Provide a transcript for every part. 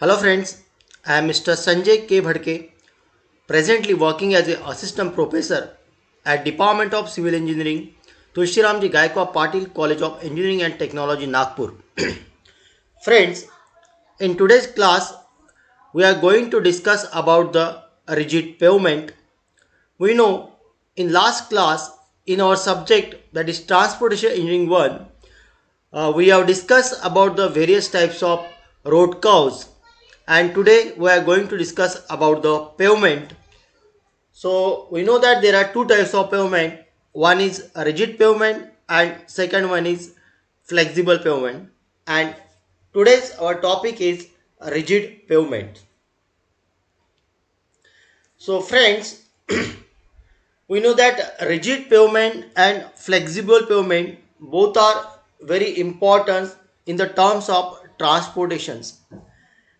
Hello friends, I am Mr. Sanjay K. Bhadke, presently working as an assistant professor at Department of Civil Engineering, Tulsiramji Gaikwad-Patil College of Engineering and Technology, Nagpur. Friends, in today's class, we are going to discuss about the rigid pavement. We know in last class in our subject that is Transportation Engineering 1, we have discussed about the various types of road curves, and today we are going to discuss about the pavement. So we know that there are two types of pavement. One is a rigid pavement and second one is flexible pavement. And today's our topic is rigid pavement. So friends, we know that rigid pavement and flexible pavement both are very important in the terms of transportations.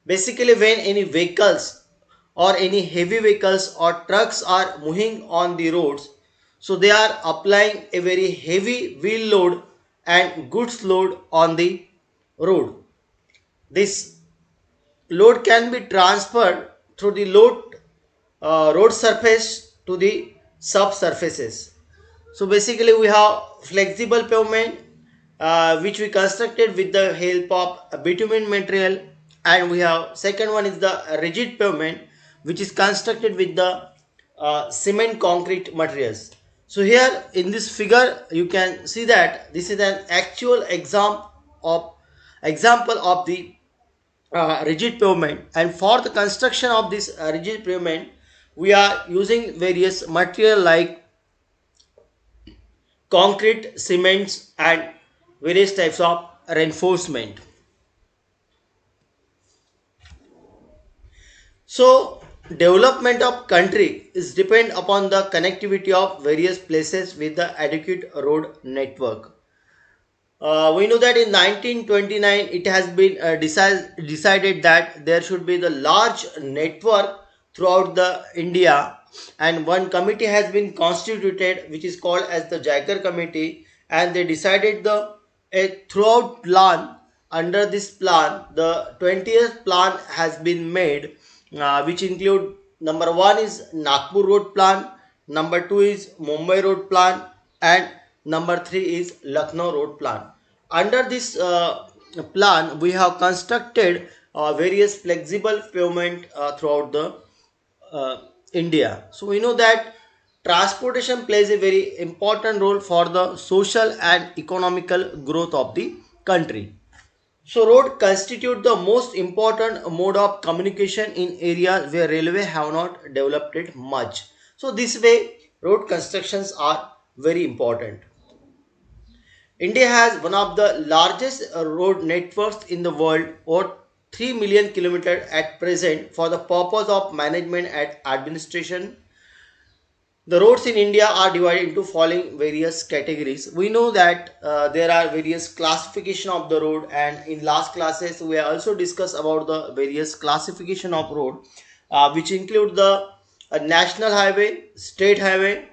Basically, when any vehicles or any heavy vehicles or trucks are moving on the roads, so they are applying a very heavy wheel load and goods load on the road. This load can be transferred through the road surface to the subsurfaces. So basically we have flexible pavement which we constructed with the help of bitumen material, and we have second one is the rigid pavement which is constructed with the cement concrete materials. So here in this figure you can see that this is an actual example of the rigid pavement, and for the construction of this rigid pavement we are using various material like concrete, cements and various types of reinforcement. So development of country is depend upon the connectivity of various places with the adequate road network. We know that in 1929 it has been decided that there should be the large network throughout the India, and one committee has been constituted which is called as the Jaikar committee, and they decided the a throughout plan. Under this plan the 20th plan has been made, which include number one is Nagpur road plan, number two is Mumbai road plan, and number three is Lucknow road plan. Under this plan we have constructed various flexible pavement throughout the uh, India. So we know that transportation plays a very important role for the social and economical growth of the country. So road constitute the most important mode of communication in areas where railway have not developed it much. So this way road constructions are very important. India has one of the largest road networks in the world, or 3 million kilometers at present, for the purpose of management and administration. The roads in India are divided into following various categories. We know that there are various classification of the road, and in last classes we also discussed about the various classification of road, which include the national highway, state highway,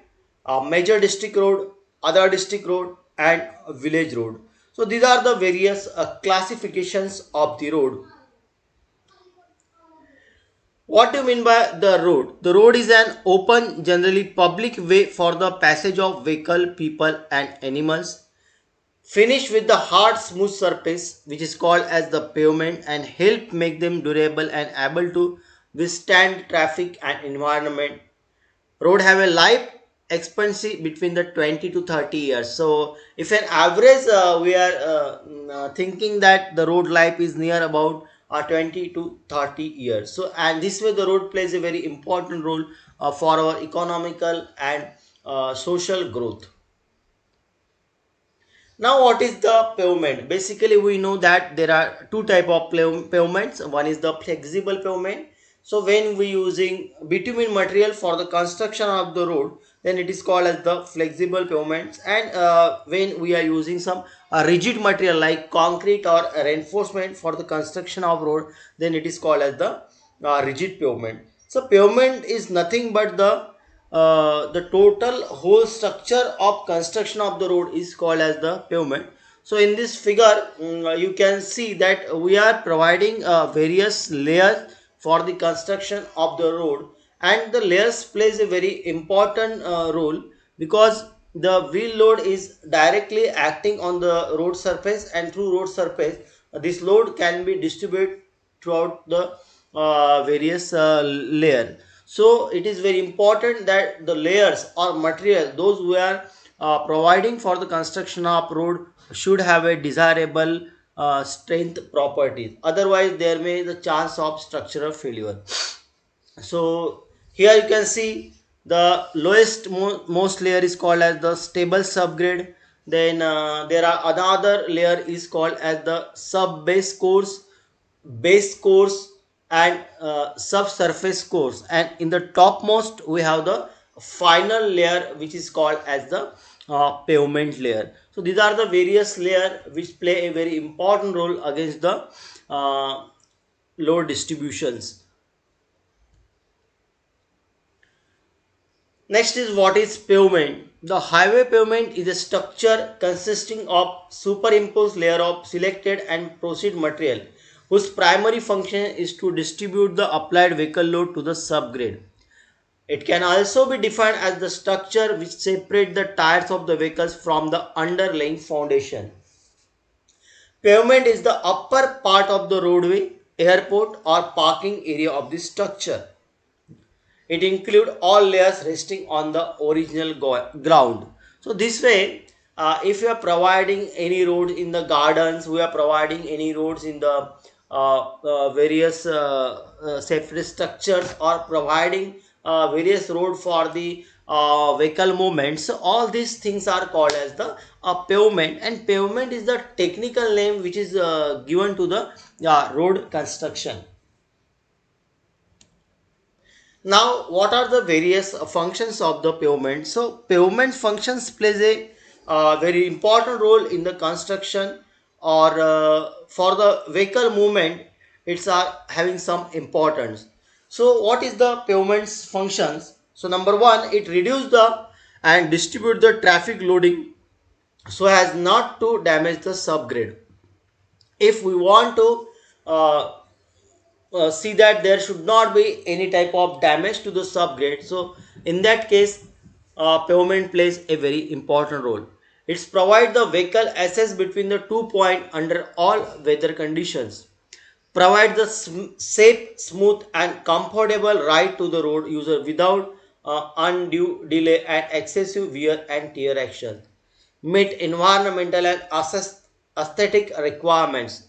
major district road, other district road, and village road. So these are the various classifications of the road. What do you mean by the road? The road is an open, generally public way for the passage of vehicle, people and animals, finished with the hard smooth surface which is called as the pavement, and help make them durable and able to withstand traffic and environment. Road have a life expectancy between the 20 to 30 years. So if an average we are thinking that the road life is near about 20 to 30 years. So and this way the road plays a very important role for our economical and social growth. Now what is the pavement? Basically we know that there are two type of pavements. One is the flexible pavement. So when we using bitumen material for the construction of the road, then it is called as the flexible pavements. And when we are using some rigid material like concrete or reinforcement for the construction of road, then it is called as the rigid pavement. So pavement is nothing but the total whole structure of construction of the road is called as the pavement. So in this figure, you can see that we are providing various layers for the construction of the road, and the layers plays a very important role because the wheel load is directly acting on the road surface, and through road surface this load can be distributed throughout the various layer. So it is very important that the layers or material those who are providing for the construction of road should have a desirable strength properties, otherwise there may be the chance of structural failure. So here you can see the lowest most layer is called as the stable subgrade. Then there are another layer is called as the sub base course, and subsurface course, and in the topmost we have the final layer which is called as the pavement layer. So these are the various layer which play a very important role against the load distributions. Next is what is pavement. The highway pavement is a structure consisting of superimposed layer of selected and proceed material whose primary function is to distribute the applied vehicle load to the subgrade. It can also be defined as the structure which separates the tires of the vehicles from the underlying foundation. Pavement is the upper part of the roadway, airport or parking area of the structure. It includes all layers resting on the original ground. So this way, if you are providing any roads in the gardens, we are providing any roads in the various safety structures, or providing various road for the vehicle movements. So all these things are called as the pavement, and pavement is the technical name which is given to the road construction. Now, what are the various functions of the pavement? So, pavement functions plays a very important role in the construction, or for the vehicle movement. It's having some importance. So, what is the pavement's functions? So, number one, it reduce the and distribute the traffic loading so as not to damage the subgrade. If we want to see that there should not be any type of damage to the subgrade, so in that case pavement plays a very important role. It's provide the vehicle access between the 2 point under all weather conditions, provide the safe, smooth and comfortable ride to the road user without undue delay and excessive wear and tear action, meet environmental and aesthetic requirements,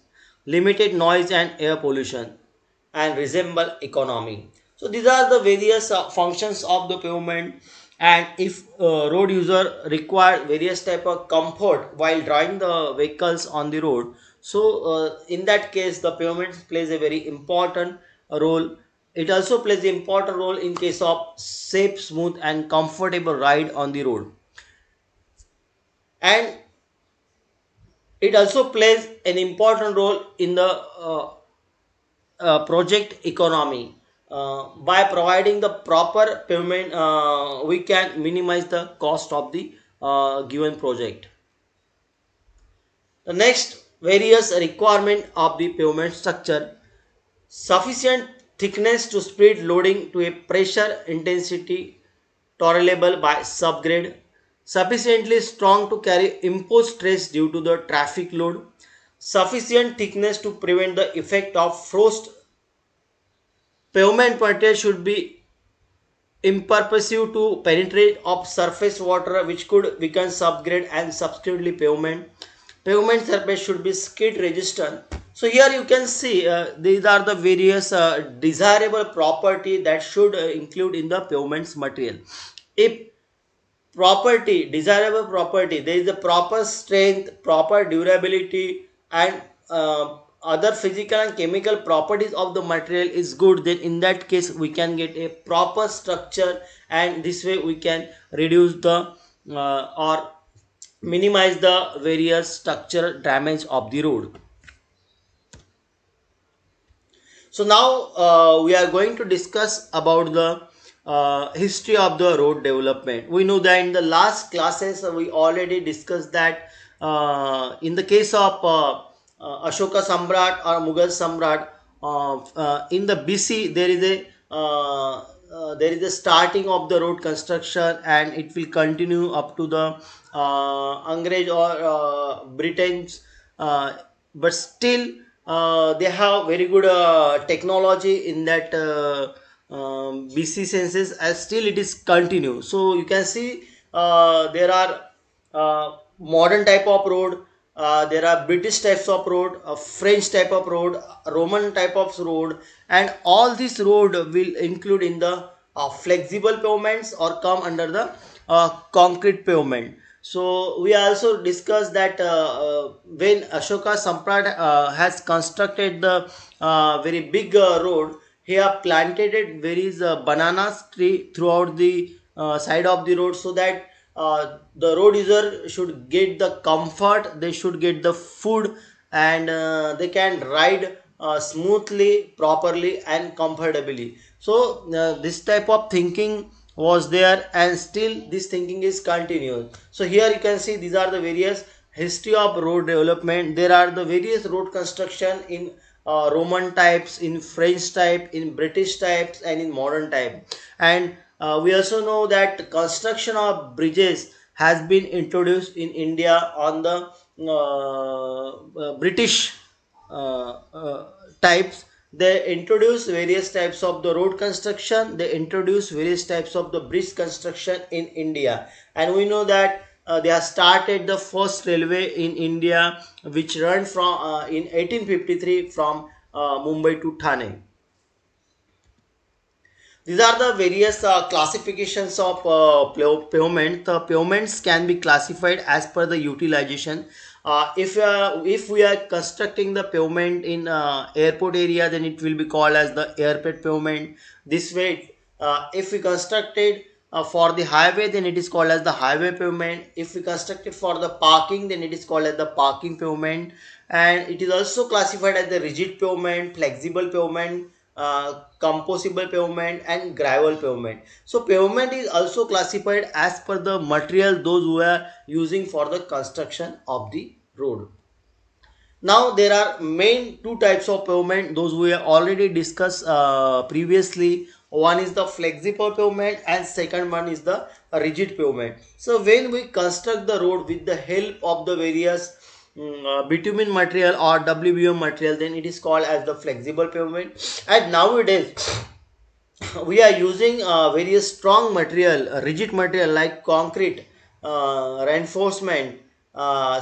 limited noise and air pollution, and resemble economy. So these are the various functions of the pavement. And if road user require various type of comfort while driving the vehicles on the road, so in that case the pavement plays a very important role. It also plays an important role in case of safe, smooth and comfortable ride on the road. And it also plays an important role in the project economy. By providing the proper payment, we can minimize the cost of the given project. The next various requirement of the pavement structure: sufficient thickness to spread loading to a pressure intensity tolerable by subgrade, sufficiently strong to carry imposed stress due to the traffic load, sufficient thickness to prevent the effect of frost. Pavement material should be impervious to penetrate of surface water which could weaken subgrade and subsequently pavement. Pavement surface should be skid resistant. So here you can see these are the various desirable property that should include in the pavement's material. If desirable property, there is a proper strength, proper durability and other physical and chemical properties of the material is good, then in that case we can get a proper structure, and this way we can reduce the or minimize the various structural damage of the road. So now we are going to discuss about the history of the road development. We know that in the last classes we already discussed that in the case of Ashoka Samrat or Mughal Samrat, in the BC there is a starting of the road construction, and it will continue up to the Angrez or Britain's, uh, but still they have very good technology in that BC census, as still it is continue. So you can see there are modern type of road, there are British types of road, French type of road, Roman type of road, and all this road will include in the flexible pavements or come under the concrete pavement. So we also discussed that when Ashoka Samprat has constructed the very big road, he have planted it various bananas tree throughout the side of the road, so that the road user should get the comfort, they should get the food, and they can ride smoothly, properly, and comfortably. So this type of thinking was there, and still this thinking is continuous. So here you can see these are the various history of road development. There are the various road construction in Roman types, in French type, in British types, and in modern type. And we also know that construction of bridges has been introduced in India on the British types. They introduce various types of the road construction, they introduce various types of the bridge construction in India. And we know that they have started the first railway in India, which ran from in 1853 from Mumbai to Thane. These are the various classifications of pavement. The pavements can be classified as per the utilization. If we are constructing the pavement in airport area, then it will be called as the airport pavement. This way, if we constructed for the highway, then it is called as the highway pavement. If we construct it for the parking, then it is called as the parking pavement. And it is also classified as the rigid pavement, flexible pavement, composable pavement, and gravel pavement. So pavement is also classified as per the material those who are using for the construction of the road. Now there are main two types of pavement those we have already discussed previously. One is the flexible pavement and second one is the rigid pavement. So when we construct the road with the help of the various bitumen material or WBM material, then it is called as the flexible pavement. And nowadays we are using various strong material, rigid material like concrete, reinforcement,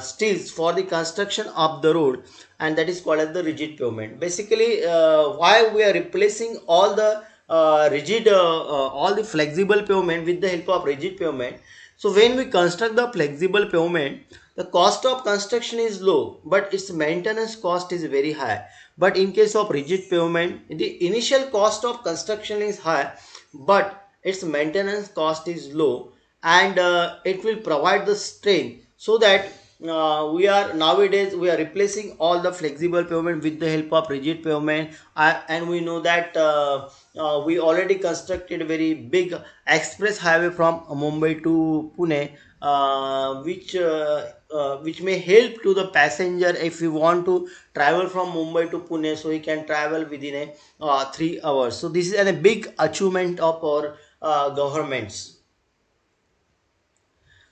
steels for the construction of the road, and that is called as the rigid pavement. Basically, why we are replacing all the all the flexible pavement with the help of rigid pavement. So when we construct the flexible pavement, the cost of construction is low, but its maintenance cost is very high. But in case of rigid pavement, the initial cost of construction is high, but its maintenance cost is low, and it will provide the strength, so that we are nowadays we are replacing all the flexible pavement with the help of rigid pavement. And we know that we already constructed a very big express highway from Mumbai to Pune, which may help to the passenger if we want to travel from Mumbai to Pune, so he can travel within a 3 hours. So this is a big achievement of our governments.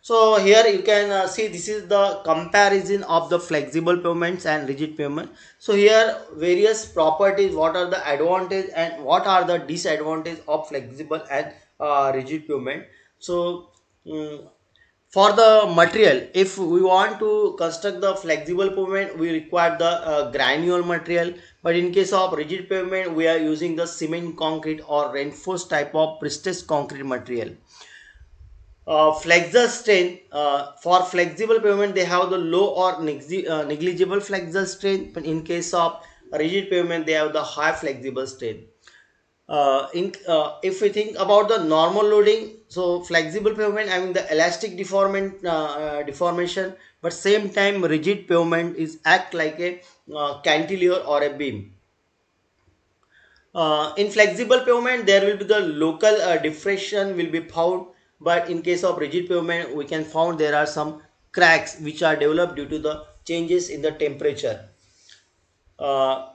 So here you can see this is the comparison of the flexible pavements and rigid pavement. So here various properties, what are the advantage and what are the disadvantage of flexible and rigid pavement. So for the material, if we want to construct the flexible pavement, we require the granule material. But in case of rigid pavement, we are using the cement concrete or reinforced type of pressed concrete material. Flexure strain, for flexible pavement they have the low or negligible flexure strain, but in case of rigid pavement they have the high flexible strain. If we think about the normal loading, so flexible pavement having the elastic deformation, but same time rigid pavement is act like a cantilever or a beam. In flexible pavement, there will be the local depression will be found, but in case of rigid pavement, we can found there are some cracks which are developed due to the changes in the temperature.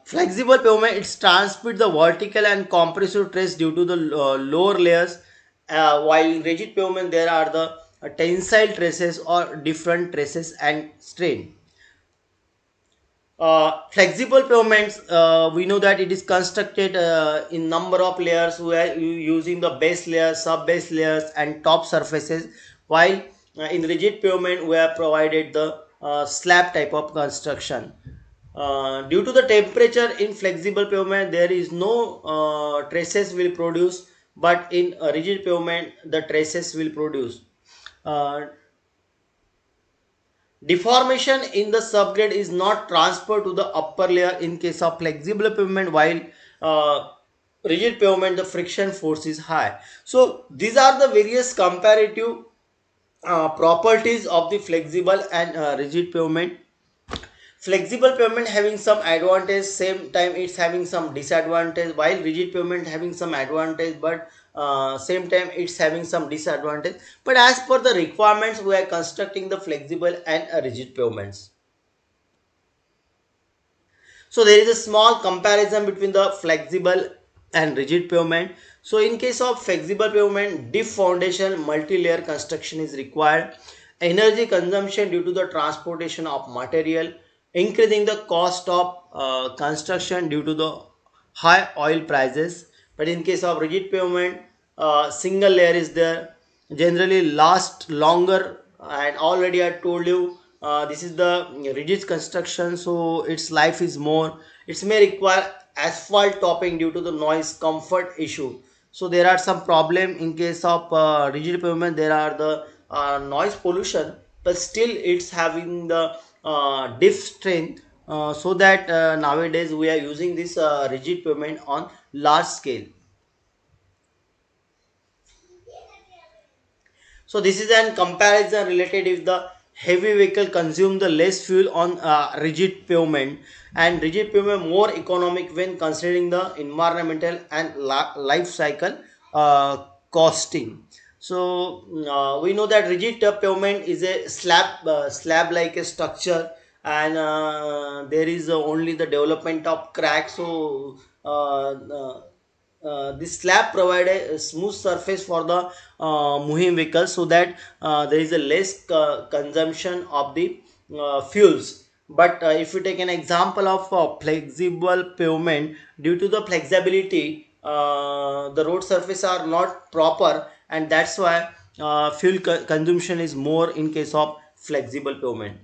Flexible pavement, it's transmit the vertical and compressive stress due to the lower layers, while in rigid pavement there are the tensile stresses or different stresses and strain. Flexible pavements, we know that it is constructed in number of layers. We are using the base layers, sub base layers and top surfaces, while in rigid pavement we have provided the slab type of construction. Due to the temperature in flexible pavement there is no traces will produce, but in rigid pavement the traces will produce. Uh, Deformation in the subgrade is not transferred to the upper layer in case of flexible pavement, while uh, rigid pavement the friction force is high. So these are the various comparative properties of the flexible and rigid pavement. Flexible pavement having some advantage, same time it's having some disadvantage, while rigid pavement having some advantage, but same time it's having some disadvantage. But as per the requirements we are constructing the flexible and rigid pavements. So there is a small comparison between the flexible and rigid pavement. So in case of flexible pavement, deep foundation multi-layer construction is required. Energy consumption due to the transportation of material, increasing the cost of construction due to the high oil prices. But in case of rigid pavement, single layer is there, generally last longer, and already I told you this is the rigid construction, so its life is more. It may require asphalt topping due to the noise comfort issue. So there are some problem in case of rigid pavement. There are the noise pollution, but still it's having the diff strength, so that nowadays we are using this rigid pavement on large scale. So this is an comparison related if the heavy vehicle consume the less fuel on rigid pavement, and rigid pavement more economic when considering the environmental and life cycle costing. So we know that rigid pavement is a slab like a structure, and there is only the development of cracks. So this slab provide a smooth surface for the moving vehicle, so that there is a less consumption of the fuels. But if you take an example of flexible pavement, due to the flexibility the road surface are not proper, and that's why fuel consumption is more in case of flexible pavement.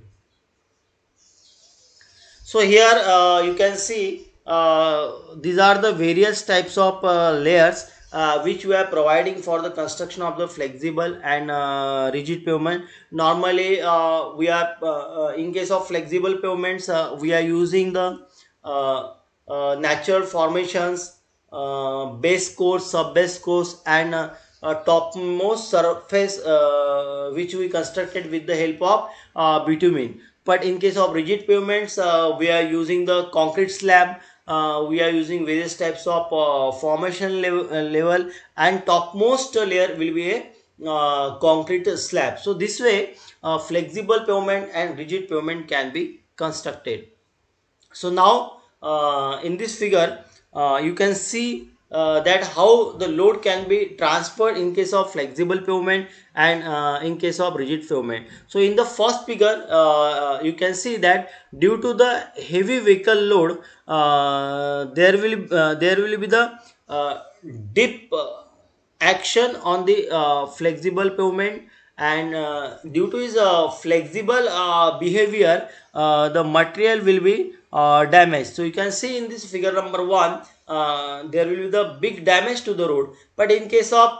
So here you can see these are the various types of layers which we are providing for the construction of the flexible and rigid pavement. Normally we are in case of flexible pavements we are using the natural formations, base course, sub base course, and topmost surface which we constructed with the help of bitumen. But in case of rigid pavements we are using the concrete slab, we are using various types of formation level, and topmost layer will be a concrete slab. So this way flexible pavement and rigid pavement can be constructed. So now in this figure you can see that how the load can be transferred in case of flexible pavement and in case of rigid pavement. So in the first figure you can see that due to the heavy vehicle load there will be the dip action on the flexible pavement, and due to his flexible behavior the material will be damaged. So you can see in this figure number 1 there will be the big damage to the road, but in case of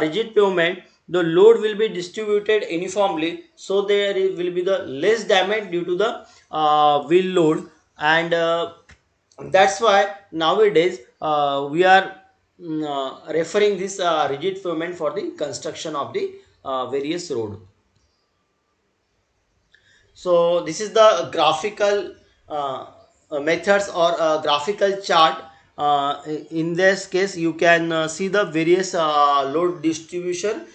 rigid pavement the load will be distributed uniformly, so there will be the less damage due to the wheel load. And that's why nowadays we are referring this rigid pavement for the construction of the various road. So this is the graphical methods or graphical chart. In this case you can see the various load distribution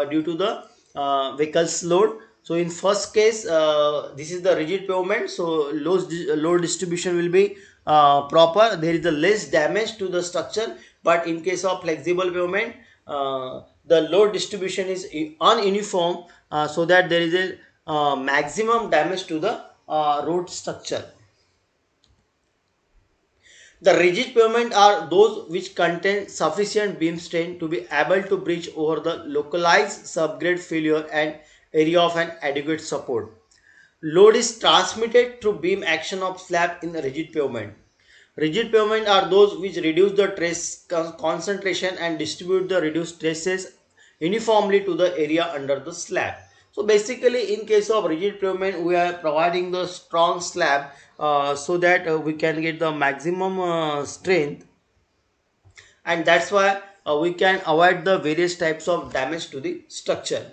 due to the vehicles load. So in first case, this is the rigid pavement. So load distribution will be proper. There is a less damage to the structure. But in case of flexible pavement, the load distribution is ununiform, so that there is a maximum damage to the road structure. The rigid pavement are those which contain sufficient beam strain to be able to bridge over the localized subgrade failure and area of an adequate support. Load is transmitted through beam action of slab in the rigid pavement. Rigid pavement are those which reduce the stress concentration and distribute the reduced stresses uniformly to the area under the slab. So basically, in case of rigid pavement, we are providing the strong slab, so that we can get the maximum strength, and that's why we can avoid the various types of damage to the structure.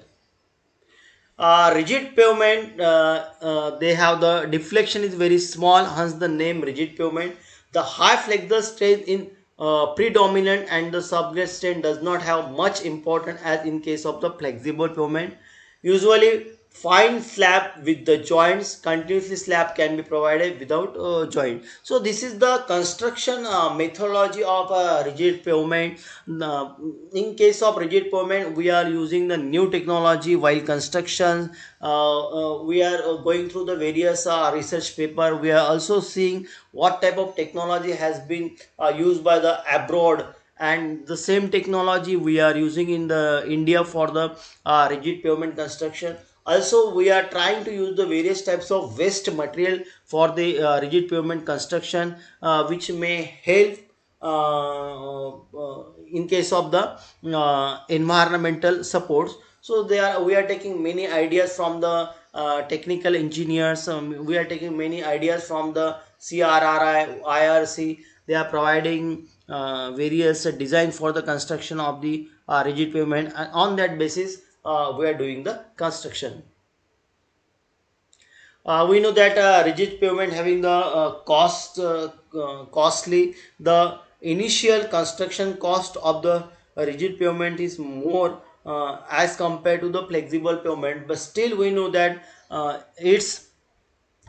Rigid pavement, they have the deflection is very small, hence the name rigid pavement. The high flexure strength in predominant, and the subgrade strength does not have much importance as in case of the flexible pavement. Usually fine slab with the joints, continuously slab can be provided without joint. So this is the construction methodology of rigid pavement. In case of rigid pavement, we are using the new technology while construction. We are going through the various research paper. We are also seeing what type of technology has been used by the abroad, and the same technology we are using in the India for the rigid pavement construction. Also, we are trying to use the various types of waste material for the rigid pavement construction, which may help in case of the environmental supports. So we are taking many ideas from the technical engineers. We are taking many ideas from the CRRI, IRC. They are providing various design for the construction of the rigid pavement, and on that basis we are doing the construction. We know that rigid pavement having the costly, the initial construction cost of the rigid pavement is more as compared to the flexible pavement, but still we know that its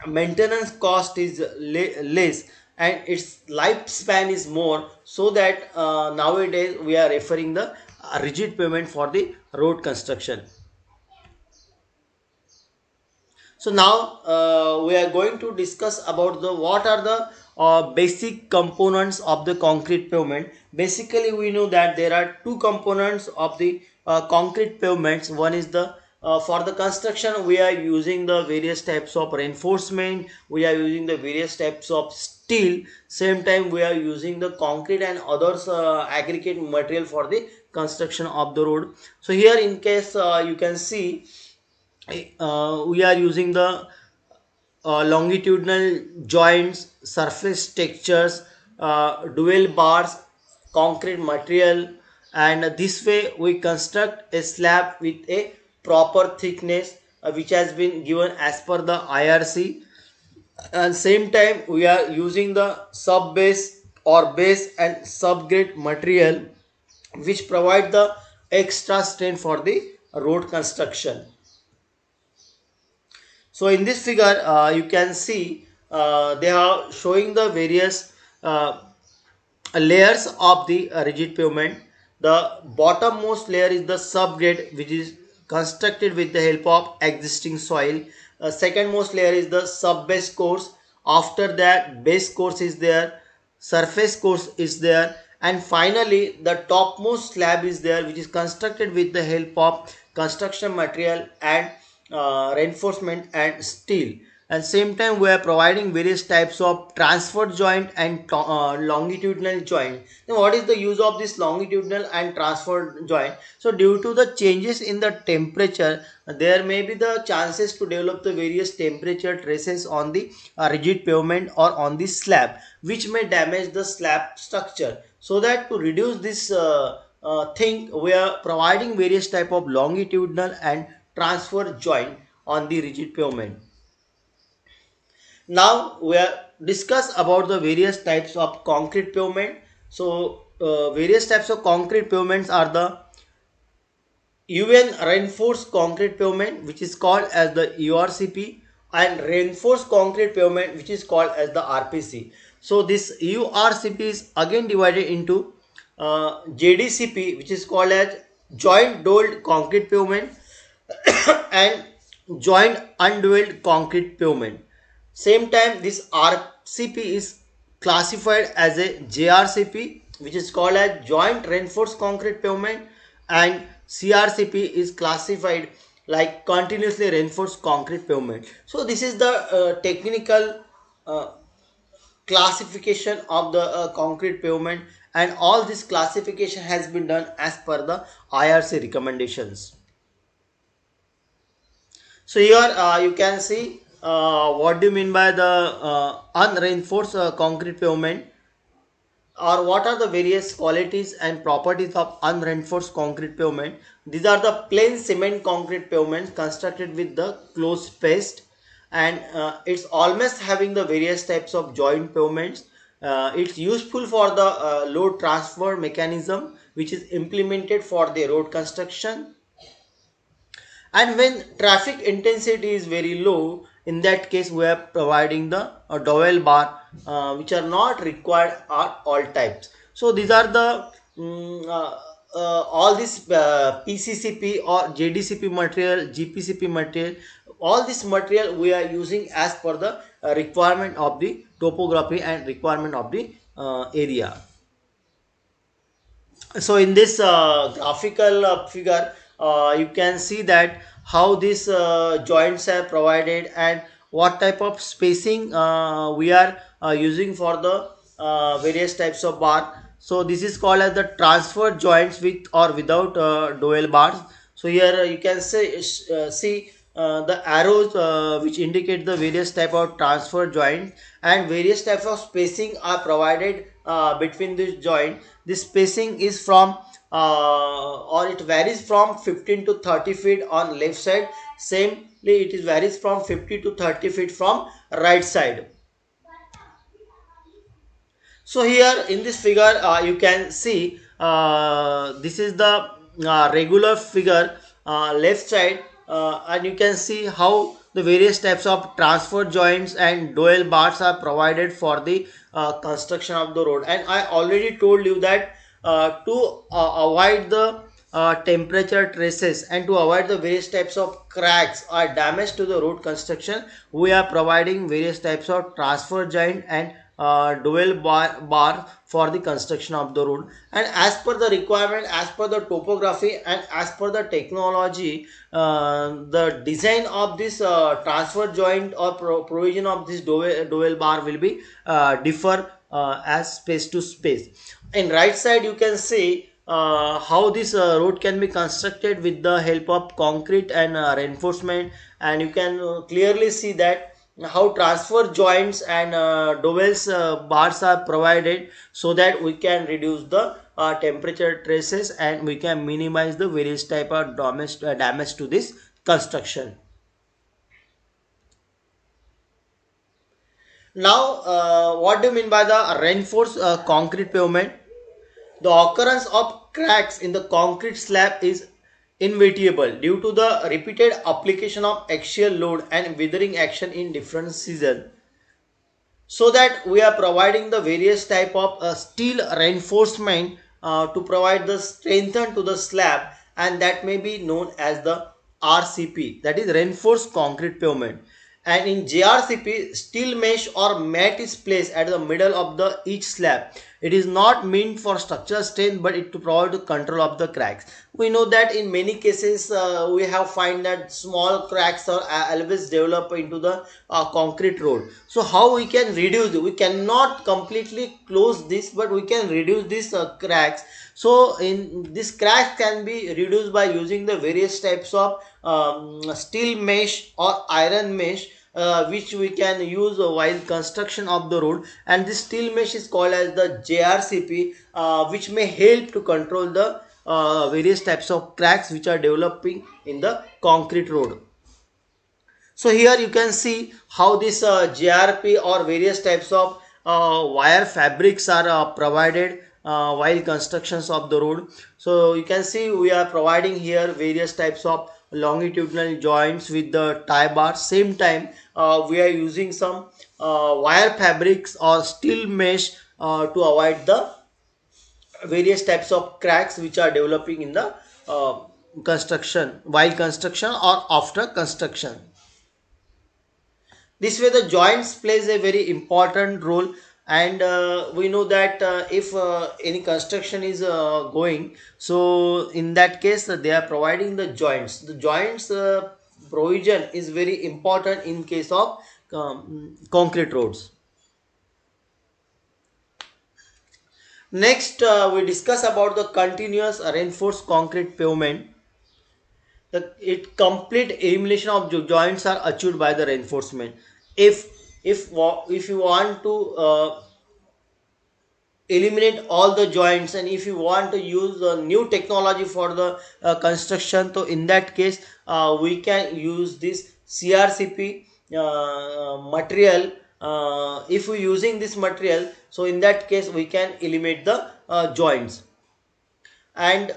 maintenance cost is less, and its lifespan is more, so that nowadays we are referring the rigid pavement for the road construction. So now we are going to discuss about the what are the basic components of the concrete pavement. Basically, we know that there are two components of the concrete pavements. One is the for the construction, we are using the various types of reinforcement. We are using the various types of steel. Same time, we are using the concrete and others aggregate material for the construction of the road. So here, in case you can see, we are using the longitudinal joints, surface textures, dual bars, concrete material, and this way we construct a slab with a proper thickness which has been given as per the IRC. And same time we are using the sub base or base and subgrade material which provide the extra strength for the road construction. So in this figure, you can see they are showing the various layers of the rigid pavement. The bottommost layer is the subgrade, which is constructed with the help of existing soil. Second most layer is the sub base course. After that, base course is there, surface course is there, and finally the topmost slab is there, which is constructed with the help of construction material and reinforcement and steel. And same time we are providing various types of transfer joint and longitudinal joint. Now what is the use of this longitudinal and transfer joint? So due to the changes in the temperature, there may be the chances to develop the various temperature traces on the rigid pavement or on the slab, which may damage the slab structure. So that to reduce this thing, we are providing various type of longitudinal and transfer joint on the rigid pavement. Now we are discuss about the various types of concrete pavement. So various types of concrete pavements are the UN reinforced concrete pavement, which is called as the URCP, and reinforced concrete pavement, which is called as the RPC. So this URCP is again divided into JDCP, which is called as joint doled concrete pavement, and joint undwelled concrete pavement. Same time, this RCP is classified as a JRCP, which is called as joint reinforced concrete pavement, and CRCP is classified like continuously reinforced concrete pavement. So this is the technical uh, classification of the concrete pavement, and all this classification has been done as per the IRC recommendations. So here you can see what do you mean by the unreinforced concrete pavement, or what are the various qualities and properties of unreinforced concrete pavement. These are the plain cement concrete pavements constructed with the closed space, and it's almost having the various types of joint pavements. It's useful for the load transfer mechanism, which is implemented for the road construction. And when traffic intensity is very low, in that case we are providing the dowel bar, which are not required at all types. So these are the all this PCCP or JDCP material, GPCP material, all this material we are using as per the requirement of the topography and requirement of the area. So in this graphical figure, you can see that how these joints are provided and what type of spacing we are using for the various types of bar. So this is called as the transfer joints with or without dowel bars. So here you can see the arrows which indicate the various type of transfer joints, and various types of spacing are provided between this joint. This spacing is from or it varies from 15 to 30 feet on left side. Samely it is varies from 50 to 30 feet from right side. So here in this figure you can see this is the regular figure left side, and you can see how the various types of transfer joints and dowel bars are provided for the construction of the road. And I already told you that to avoid the temperature traces and to avoid the various types of cracks or damage to the road construction, we are providing various types of transfer joint and bar for the construction of the road. And as per the requirement, as per the topography, and as per the technology, the design of this transfer joint or provision of this dowel bar will be differ as space to space. In right side you can see how this road can be constructed with the help of concrete and reinforcement, and you can clearly see that how transfer joints and dowels bars are provided, so that we can reduce the temperature traces and we can minimize the various type of damage to this construction. Now what do you mean by the reinforced concrete pavement? The occurrence of cracks in the concrete slab is inevitable due to the repeated application of axial load and weathering action in different seasons. So that we are providing the various type of steel reinforcement to provide the strengthen to the slab, and that may be known as the RCP, that is reinforced concrete pavement. And in JRCP, steel mesh or mat is placed at the middle of the each slab. It is not meant for structural strength, but it to provide the control of the cracks. We know that in many cases we have find that small cracks are always develop into the concrete road. So how we can reduce it? We cannot completely close this, but we can reduce these cracks. So in this cracks can be reduced by using the various types of steel mesh or iron mesh, which we can use while construction of the road. And this steel mesh is called as the JRCP, which may help to control the various types of cracks which are developing in the concrete road. So here you can see how this JRP or various types of wire fabrics are provided while constructions of the road. So you can see we are providing here various types of longitudinal joints with the tie bar. Same time we are using some wire fabrics or steel mesh to avoid the various types of cracks which are developing in the construction, while construction or after construction. This way the joints plays a very important role. And we know that if any construction is going, so in that case they are providing the joints provision is very important in case of concrete roads. Next we discuss about the continuous reinforced concrete pavement. It complete elimination of joints are achieved by the reinforcement. if if you want to eliminate all the joints, and if you want to use a new technology for the construction, so in that case we can use this crcp material. If we using this material, so in that case we can eliminate the joints. And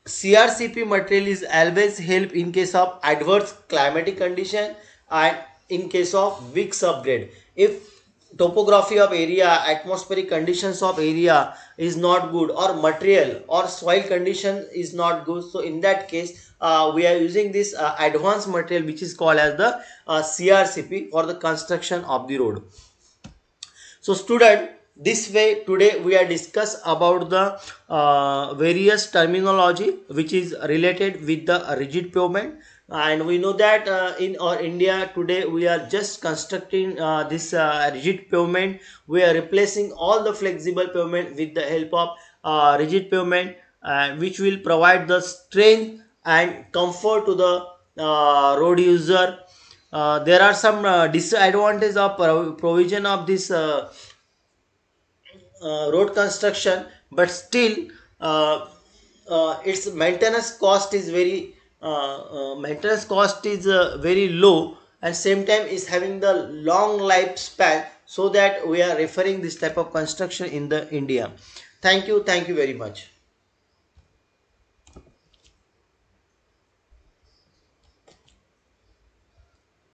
CRCP material is always help in case of adverse climatic condition and in case of weak subgrade. If topography of area, atmospheric conditions of area is not good, or material or soil condition is not good, so in that case we are using this advanced material which is called as the CRCP for the construction of the road. So student, this way today we are discuss about the various terminology which is related with the rigid pavement. And we know that in our India today we are just constructing this rigid pavement. We are replacing all the flexible pavement with the help of rigid pavement, which will provide the strength and comfort to the road user. There are some disadvantages of provision of this road construction, but still its maintenance cost is very low, and same time is having the long lifespan, so that we are referring this type of construction in the India. Thank you very much.